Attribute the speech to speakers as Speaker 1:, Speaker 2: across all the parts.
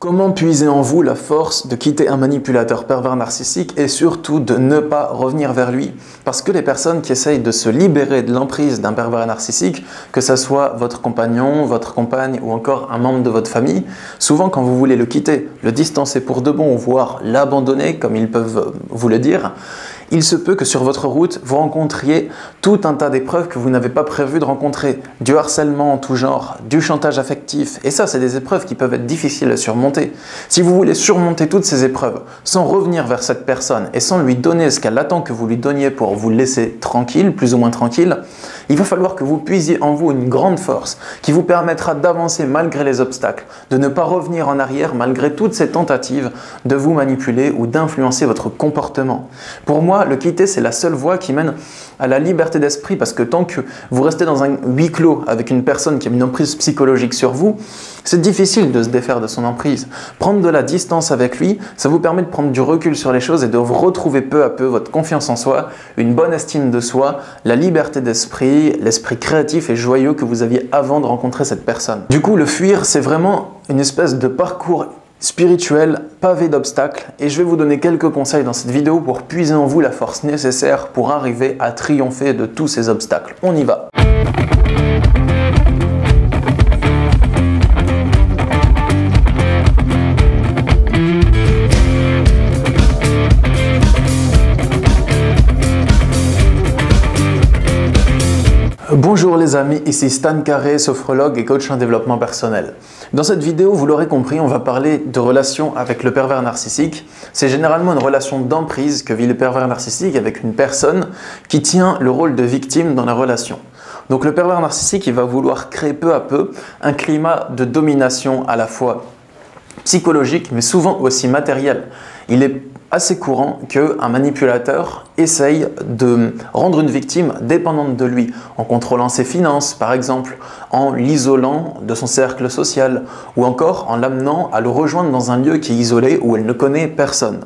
Speaker 1: Comment puiser en vous la force de quitter un manipulateur pervers narcissique et surtout de ne pas revenir vers lui? Parce que les personnes qui essayent de se libérer de l'emprise d'un pervers narcissique, que ce soit votre compagnon, votre compagne ou encore un membre de votre famille, souvent quand vous voulez le quitter, le distancer pour de bon, voire l'abandonner comme ils peuvent vous le dire, il se peut que sur votre route, vous rencontriez tout un tas d'épreuves que vous n'avez pas prévu de rencontrer. Du harcèlement en tout genre, du chantage affectif. Et ça, c'est des épreuves qui peuvent être difficiles à surmonter. Si vous voulez surmonter toutes ces épreuves sans revenir vers cette personne et sans lui donner ce qu'elle attend que vous lui donniez pour vous laisser tranquille, plus ou moins tranquille, il va falloir que vous puisiez en vous une grande force qui vous permettra d'avancer malgré les obstacles, de ne pas revenir en arrière malgré toutes ces tentatives de vous manipuler ou d'influencer votre comportement. Pour moi, le quitter, c'est la seule voie qui mène à la liberté d'esprit parce que tant que vous restez dans un huis clos avec une personne qui a une emprise psychologique sur vous, c'est difficile de se défaire de son emprise. Prendre de la distance avec lui, ça vous permet de prendre du recul sur les choses et de vous retrouver peu à peu votre confiance en soi, une bonne estime de soi, la liberté d'esprit, l'esprit créatif et joyeux que vous aviez avant de rencontrer cette personne. Du coup, le fuir, c'est vraiment une espèce de parcours spirituel, pavé d'obstacles, et je vais vous donner quelques conseils dans cette vidéo pour puiser en vous la force nécessaire pour arriver à triompher de tous ces obstacles. On y va! Bonjour les amis, ici Stan Carré, sophrologue et coach en développement personnel. Dans cette vidéo, vous l'aurez compris, on va parler de relations avec le pervers narcissique. C'est généralement une relation d'emprise que vit le pervers narcissique avec une personne qui tient le rôle de victime dans la relation. Donc le pervers narcissique, il va vouloir créer peu à peu un climat de domination à la fois psychologique, mais souvent aussi matériel. Il est assez courant qu'un manipulateur essaye de rendre une victime dépendante de lui, en contrôlant ses finances par exemple, en l'isolant de son cercle social, ou encore en l'amenant à le rejoindre dans un lieu qui est isolé où elle ne connaît personne.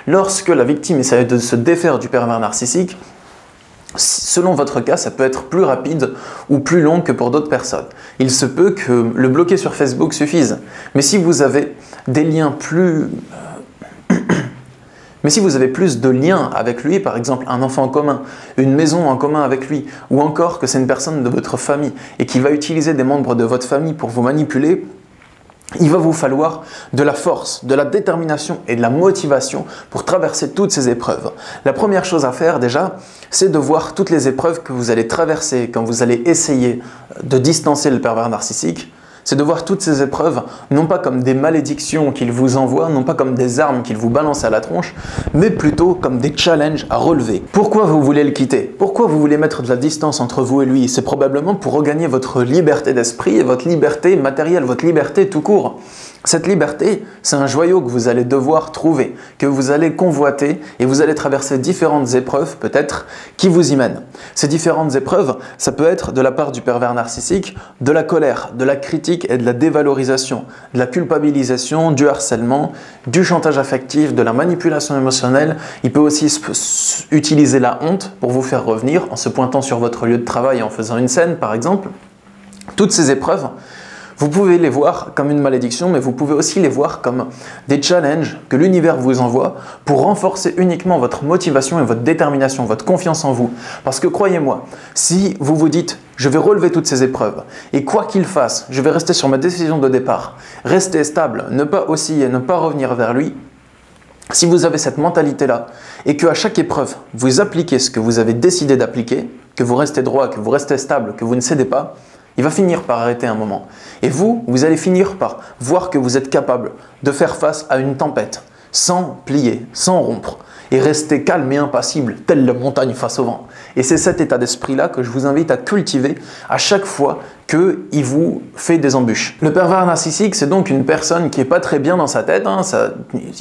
Speaker 1: Lorsque la victime essaie de se défaire du pervers narcissique, selon votre cas, ça peut être plus rapide ou plus long que pour d'autres personnes. Il se peut que le bloquer sur Facebook suffise, mais si vous avez des liens plus... Mais si vous avez plus de liens avec lui, par exemple un enfant en commun, une maison en commun avec lui, ou encore que c'est une personne de votre famille et qui va utiliser des membres de votre famille pour vous manipuler, il va vous falloir de la force, de la détermination et de la motivation pour traverser toutes ces épreuves. La première chose à faire déjà, c'est de voir toutes les épreuves que vous allez traverser quand vous allez essayer de distancer le pervers narcissique. C'est de voir toutes ces épreuves, non pas comme des malédictions qu'il vous envoie, non pas comme des armes qu'il vous balance à la tronche, mais plutôt comme des challenges à relever. Pourquoi vous voulez le quitter? Pourquoi vous voulez mettre de la distance entre vous et lui? C'est probablement pour regagner votre liberté d'esprit et votre liberté matérielle, votre liberté tout court. Cette liberté, c'est un joyau que vous allez devoir trouver, que vous allez convoiter et vous allez traverser différentes épreuves peut-être qui vous y mènent. Ces différentes épreuves, ça peut être de la part du pervers narcissique, de la colère, de la critique et de la dévalorisation, de la culpabilisation, du harcèlement, du chantage affectif, de la manipulation émotionnelle. Il peut aussi utiliser la honte pour vous faire revenir en se pointant sur votre lieu de travail et en faisant une scène par exemple. Toutes ces épreuves, vous pouvez les voir comme une malédiction, mais vous pouvez aussi les voir comme des challenges que l'univers vous envoie pour renforcer uniquement votre motivation et votre détermination, votre confiance en vous. Parce que croyez-moi, si vous vous dites « je vais relever toutes ces épreuves et quoi qu'il fasse, je vais rester sur ma décision de départ, rester stable, ne pas osciller, ne pas revenir vers lui », si vous avez cette mentalité-là et qu'à chaque épreuve, vous appliquez ce que vous avez décidé d'appliquer, que vous restez droit, que vous restez stable, que vous ne cédez pas, il va finir par arrêter un moment. Et vous allez finir par voir que vous êtes capable de faire face à une tempête, sans plier, sans rompre, et rester calme et impassible, telle la montagne face au vent. Et c'est cet état d'esprit-là que je vous invite à cultiver à chaque fois qu'il vous fait des embûches. Le pervers narcissique, c'est donc une personne qui n'est pas très bien dans sa tête,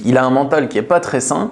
Speaker 1: il a un mental qui n'est pas très sain,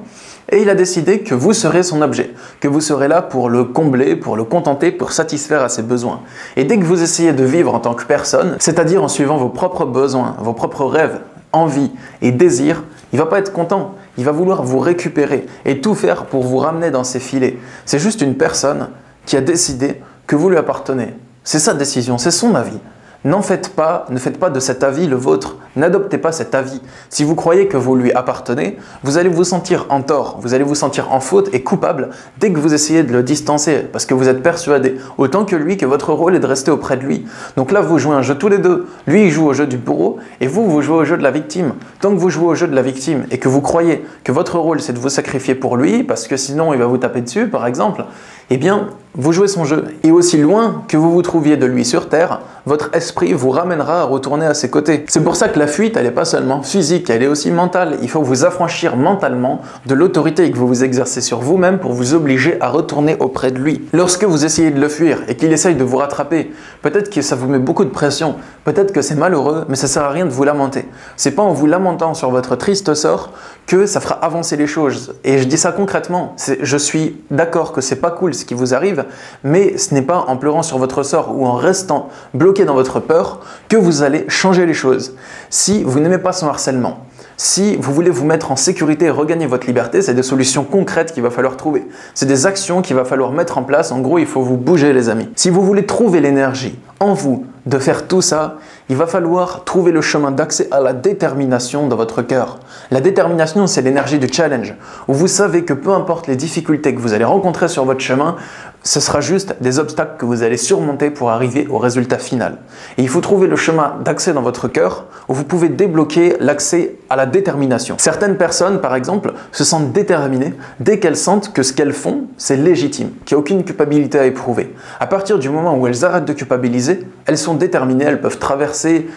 Speaker 1: et il a décidé que vous serez son objet, que vous serez là pour le combler, pour le contenter, pour satisfaire à ses besoins. Et dès que vous essayez de vivre en tant que personne, c'est-à-dire en suivant vos propres besoins, vos propres rêves, envies et désirs, il ne va pas être content, il va vouloir vous récupérer et tout faire pour vous ramener dans ses filets. C'est juste une personne qui a décidé que vous lui appartenez. C'est sa décision, c'est son avis. ne faites pas de cet avis le vôtre. N'adoptez pas cet avis. Si vous croyez que vous lui appartenez, vous allez vous sentir en tort, vous allez vous sentir en faute et coupable dès que vous essayez de le distancer, parce que vous êtes persuadé, autant que lui, que votre rôle est de rester auprès de lui. Donc là, vous jouez un jeu tous les deux. Lui, il joue au jeu du bourreau et vous jouez au jeu de la victime. Tant que vous jouez au jeu de la victime et que vous croyez que votre rôle, c'est de vous sacrifier pour lui, parce que sinon, il va vous taper dessus, par exemple, eh bien, vous jouez son jeu. Et aussi loin que vous vous trouviez de lui sur Terre, votre esprit vous ramènera à retourner à ses côtés. C'est pour ça que la fuite, elle n'est pas seulement physique, elle est aussi mentale. Il faut vous affranchir mentalement de l'autorité que vous vous exercez sur vous-même pour vous obliger à retourner auprès de lui. Lorsque vous essayez de le fuir et qu'il essaye de vous rattraper, peut-être que ça vous met beaucoup de pression, peut-être que c'est malheureux, mais ça sert à rien de vous lamenter. C'est pas en vous lamentant sur votre triste sort que ça fera avancer les choses. Et je dis ça concrètement, je suis d'accord que c'est pas cool ce qui vous arrive, mais ce n'est pas en pleurant sur votre sort ou en restant bloqué dans votre peur que vous allez changer les choses. Si vous n'aimez pas son harcèlement, si vous voulez vous mettre en sécurité et regagner votre liberté, c'est des solutions concrètes qu'il va falloir trouver. C'est des actions qu'il va falloir mettre en place. En gros, il faut vous bouger, les amis. Si vous voulez trouver l'énergie en vous de faire tout ça, il va falloir trouver le chemin d'accès à la détermination dans votre cœur. La détermination, c'est l'énergie du challenge, où vous savez que peu importe les difficultés que vous allez rencontrer sur votre chemin, ce sera juste des obstacles que vous allez surmonter pour arriver au résultat final. Et il faut trouver le chemin d'accès dans votre cœur où vous pouvez débloquer l'accès à la détermination. Certaines personnes, par exemple, se sentent déterminées dès qu'elles sentent que ce qu'elles font, c'est légitime, qu'il n'y a aucune culpabilité à éprouver. À partir du moment où elles arrêtent de culpabiliser, elles sont déterminées, elles peuvent traverser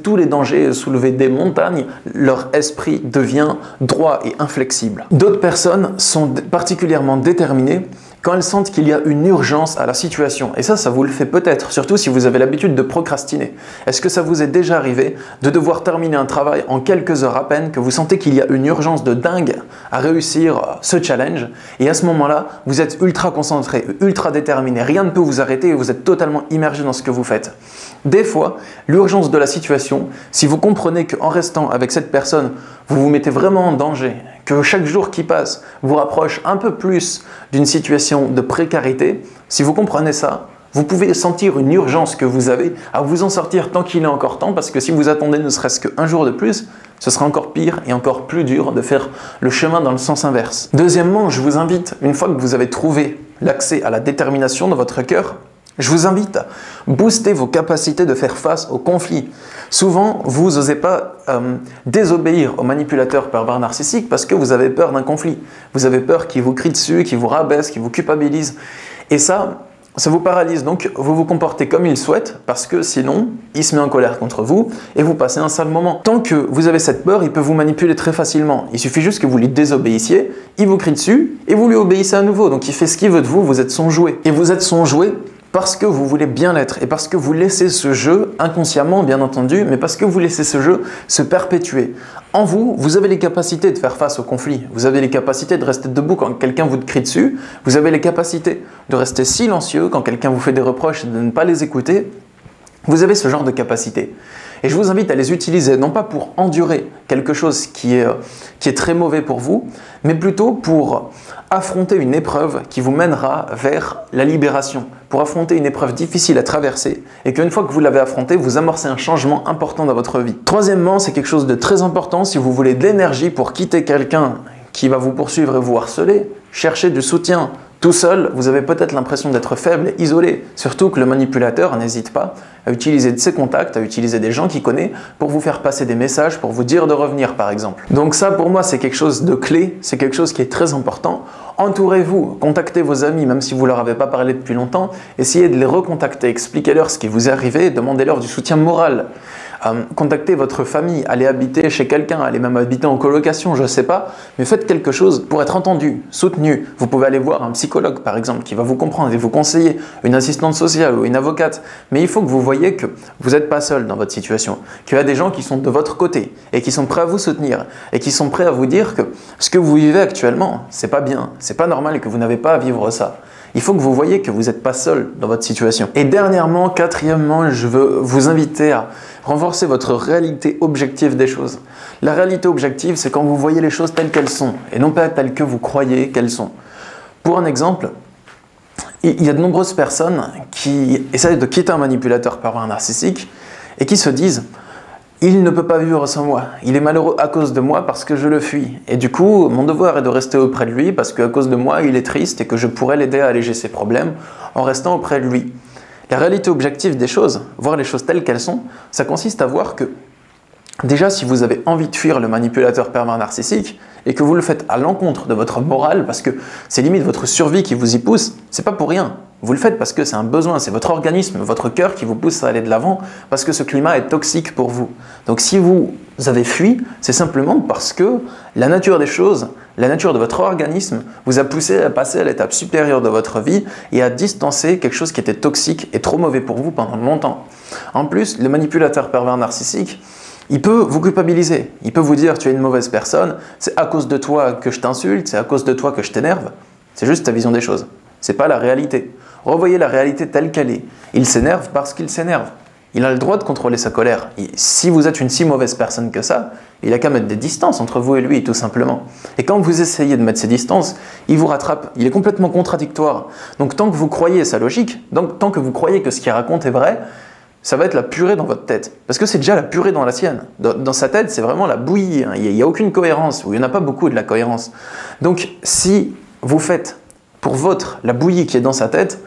Speaker 1: tous les dangers, soulever des montagnes, leur esprit devient droit et inflexible. D'autres personnes sont particulièrement déterminées quand elles sentent qu'il y a une urgence à la situation. Et ça vous le fait peut-être, surtout si vous avez l'habitude de procrastiner. Est-ce que ça vous est déjà arrivé de devoir terminer un travail en quelques heures à peine, que vous sentez qu'il y a une urgence de dingue à réussir ce challenge, et à ce moment-là, vous êtes ultra concentré, ultra déterminé, rien ne peut vous arrêter et vous êtes totalement immergé dans ce que vous faites. Des fois, l'urgence de la situation, si vous comprenez qu'en restant avec cette personne, vous vous mettez vraiment en danger, que chaque jour qui passe vous rapproche un peu plus d'une situation de précarité, si vous comprenez ça, vous pouvez sentir une urgence que vous avez à vous en sortir tant qu'il est encore temps, parce que si vous attendez ne serait-ce qu'un jour de plus, ce sera encore pire et encore plus dur de faire le chemin dans le sens inverse. Deuxièmement, je vous invite, une fois que vous avez trouvé l'accès à la détermination dans votre cœur, je vous invite à booster vos capacités de faire face aux conflits. Souvent, vous n'osez pas désobéir aux manipulateurs pervers narcissiques parce que vous avez peur d'un conflit. Vous avez peur qu'ils vous crient dessus, qu'ils vous rabaissent, qu'ils vous culpabilisent. Et ça vous paralyse. Donc, vous vous comportez comme ils souhaitent parce que sinon, il se met en colère contre vous et vous passez un sale moment. Tant que vous avez cette peur, il peut vous manipuler très facilement. Il suffit juste que vous lui désobéissiez, il vous crie dessus et vous lui obéissez à nouveau. Donc, il fait ce qu'il veut de vous, vous êtes son jouet. Et vous êtes son jouet parce que vous voulez bien l'être et parce que vous laissez ce jeu, inconsciemment bien entendu, mais parce que vous laissez ce jeu se perpétuer. En vous, vous avez les capacités de faire face au conflit, vous avez les capacités de rester debout quand quelqu'un vous crie dessus, vous avez les capacités de rester silencieux quand quelqu'un vous fait des reproches et de ne pas les écouter. Vous avez ce genre de capacité. Et je vous invite à les utiliser, non pas pour endurer quelque chose qui est très mauvais pour vous, mais plutôt pour affronter une épreuve qui vous mènera vers la libération, pour affronter une épreuve difficile à traverser, et qu'une fois que vous l'avez affrontée, vous amorcez un changement important dans votre vie. Troisièmement, c'est quelque chose de très important, si vous voulez de l'énergie pour quitter quelqu'un qui va vous poursuivre et vous harceler, cherchez du soutien. Tout seul, vous avez peut-être l'impression d'être faible et isolé, surtout que le manipulateur n'hésite pas à utiliser de ses contacts, à utiliser des gens qu'il connaît pour vous faire passer des messages, pour vous dire de revenir par exemple. Donc ça pour moi c'est quelque chose de clé, c'est quelque chose qui est très important. Entourez-vous, contactez vos amis même si vous ne leur avez pas parlé depuis longtemps, essayez de les recontacter, expliquez-leur ce qui vous est arrivé, demandez-leur du soutien moral. Contactez votre famille, allez habiter chez quelqu'un, allez même habiter en colocation, je ne sais pas, mais faites quelque chose pour être entendu, soutenu. Vous pouvez aller voir un psychologue par exemple qui va vous comprendre et vous conseiller, une assistante sociale ou une avocate, mais il faut que vous voyez que vous n'êtes pas seul dans votre situation, qu'il y a des gens qui sont de votre côté et qui sont prêts à vous soutenir et qui sont prêts à vous dire que ce que vous vivez actuellement, c'est pas bien, c'est pas normal et que vous n'avez pas à vivre ça. Il faut que vous voyez que vous n'êtes pas seul dans votre situation. Et dernièrement, quatrièmement, je veux vous inviter à renforcer votre réalité objective des choses. La réalité objective, c'est quand vous voyez les choses telles qu'elles sont et non pas telles que vous croyez qu'elles sont. Pour un exemple, Il y a de nombreuses personnes qui essayent de quitter un manipulateur pervers narcissique et qui se disent « il ne peut pas vivre sans moi, il est malheureux à cause de moi parce que je le fuis. Et du coup, mon devoir est de rester auprès de lui parce qu'à cause de moi, il est triste et que je pourrais l'aider à alléger ses problèmes en restant auprès de lui. » La réalité objective des choses, voir les choses telles qu'elles sont, ça consiste à voir que déjà, si vous avez envie de fuir le manipulateur pervers narcissique et que vous le faites à l'encontre de votre morale, parce que c'est limite votre survie qui vous y pousse, c'est pas pour rien. Vous le faites parce que c'est un besoin, c'est votre organisme, votre cœur qui vous pousse à aller de l'avant, parce que ce climat est toxique pour vous. Donc si vous avez fui, c'est simplement parce que la nature des choses, la nature de votre organisme vous a poussé à passer à l'étape supérieure de votre vie et à distancer quelque chose qui était toxique et trop mauvais pour vous pendant longtemps. En plus, le manipulateur pervers narcissique, il peut vous culpabiliser, il peut vous dire tu es une mauvaise personne, c'est à cause de toi que je t'insulte, c'est à cause de toi que je t'énerve. C'est juste ta vision des choses, c'est pas la réalité. Revoyez la réalité telle qu'elle est. Il s'énerve parce qu'il s'énerve. Il a le droit de contrôler sa colère. Si vous êtes une si mauvaise personne que ça, il a qu'à mettre des distances entre vous et lui, tout simplement. Et quand vous essayez de mettre ces distances, il vous rattrape. Il est complètement contradictoire. Donc tant que vous croyez sa logique, tant que vous croyez que ce qu'il raconte est vrai, ça va être la purée dans votre tête. Parce que c'est déjà la purée dans la sienne. Dans sa tête, c'est vraiment la bouillie. Il n'y a aucune cohérence, ou il n'y en a pas beaucoup de la cohérence. Donc, si vous faites pour la bouillie qui est dans sa tête,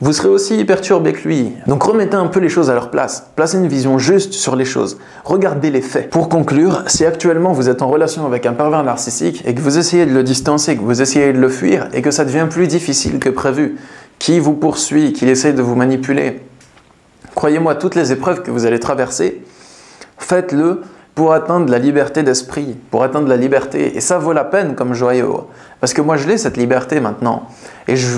Speaker 1: vous serez aussi perturbé que lui. Donc remettez un peu les choses à leur place. Placez une vision juste sur les choses. Regardez les faits. Pour conclure, si actuellement vous êtes en relation avec un pervers narcissique et que vous essayez de le distancer, que vous essayez de le fuir et que ça devient plus difficile que prévu, qu'il vous poursuit, qu'il essaye de vous manipuler, croyez-moi, toutes les épreuves que vous allez traverser, faites-le pour atteindre la liberté d'esprit, pour atteindre la liberté. Et ça vaut la peine comme joyau. Parce que moi, je l'ai, cette liberté maintenant. Et je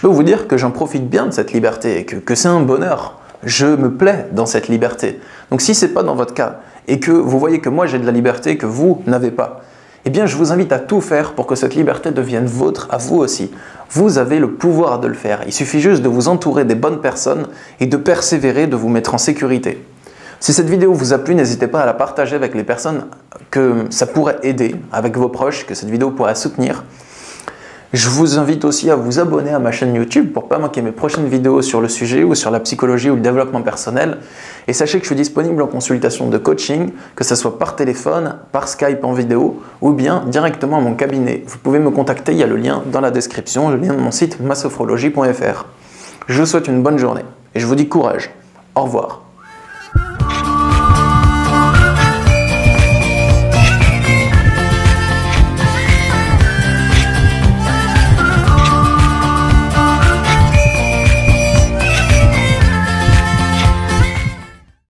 Speaker 1: peux vous dire que j'en profite bien de cette liberté, et que c'est un bonheur. Je me plais dans cette liberté. Donc si ce n'est pas dans votre cas, et que vous voyez que moi j'ai de la liberté que vous n'avez pas, eh bien je vous invite à tout faire pour que cette liberté devienne vôtre à vous aussi. Vous avez le pouvoir de le faire. Il suffit juste de vous entourer des bonnes personnes et de persévérer, de vous mettre en sécurité. Si cette vidéo vous a plu, n'hésitez pas à la partager avec les personnes que ça pourrait aider, avec vos proches, que cette vidéo pourrait soutenir. Je vous invite aussi à vous abonner à ma chaîne YouTube pour ne pas manquer mes prochaines vidéos sur le sujet ou sur la psychologie ou le développement personnel. Et sachez que je suis disponible en consultation de coaching, que ce soit par téléphone, par Skype en vidéo ou bien directement à mon cabinet. Vous pouvez me contacter, il y a le lien dans la description, le lien de mon site masophrologie.fr. Je vous souhaite une bonne journée et je vous dis courage. Au revoir.